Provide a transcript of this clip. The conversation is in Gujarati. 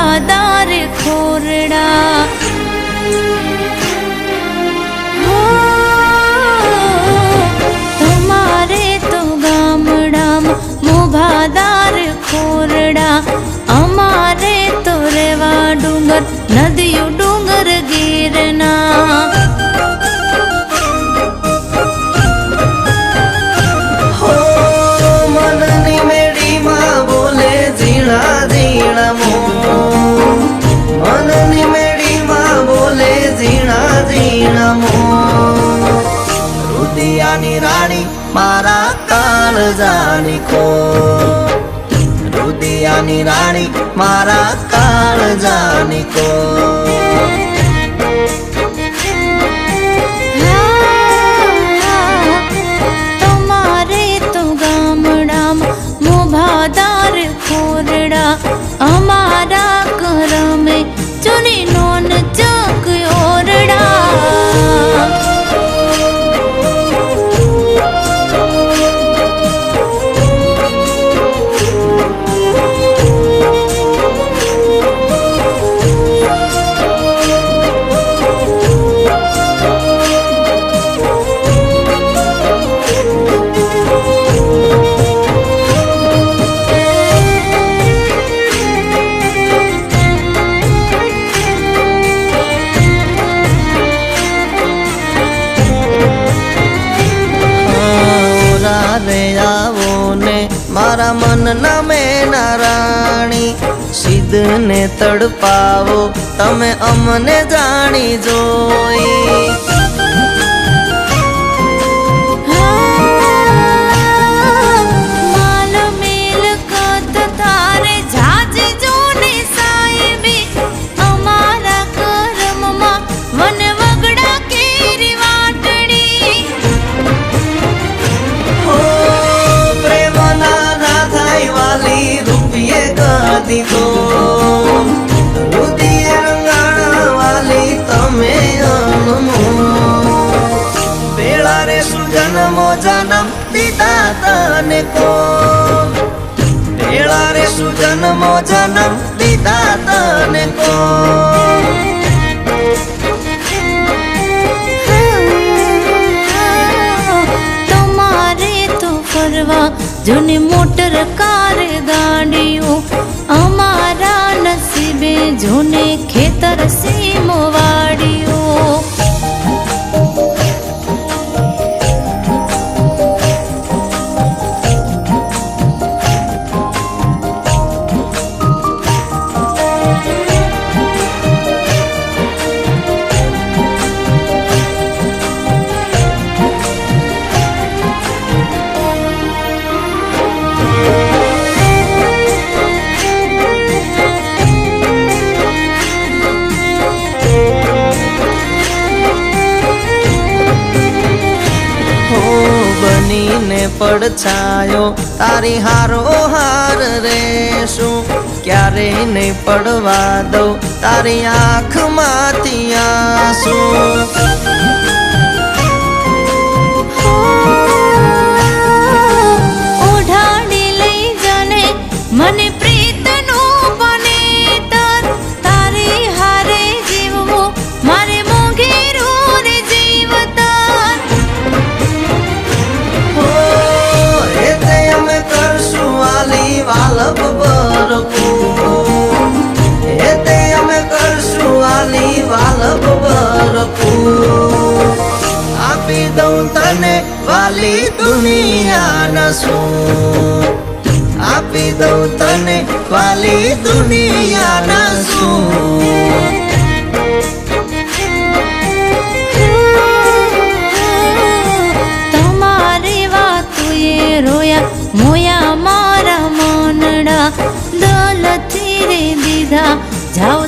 મોભાદાર ખોરડા તમારે તો ગામડામાં મોભાદાર ખોરડા અમારે તો રેવા ડુંગર નદીઓ ડુંગર ગીરના રુદિયાની રાણી મારા કાળજાની ખો રુદિયાની રાણી મારા કાળજાની ખો તમારે તો ગામડામાં મોભાદાર ખોરડા અમારા કરમે ચૂની નોન ચક ઓરડા મારા મનના મેના રાણી સિદ્ધને તડપાવો તમે અમને જાણી જોઈ માલ મિલકત તારે જાજી જોને સાહેબી અમારા કરમમાં વન વગડા કેરી વાટડી દીધો રુદિયા રંગાણા વાલી તમે અનમો બેળા રે સુજન્મો જન્મ દીધા તને કો બેળા રે સુજન્મો જન્મ દીધા તને કો તમારે તો ફરવા જૂની મોટર કાર ગાડીઓ અમારા નસીબે જોને ખેતર સીમો વાડીઓ પડછાયો તારી હારો હાર રેશું ક્યારે નહીં પડવા દઉં તારી આંખમાંથી આંસુ ઓઢાડી લઈ જાને મને પ્રીતનો બને તારી હારે જીવવો મારે મોંઘેરું રે જીવતા વાલપ બરકું એ તે અમે કરશું વાલી વાલપ બરકું આપી દઉં તને વાલી દુનિયાના શું આપી દઉં તને વાલી દુનિયાના શું તમારી વાતુએ રોયા મોયા મારા મનડા દલથી રે દીધા જાઓ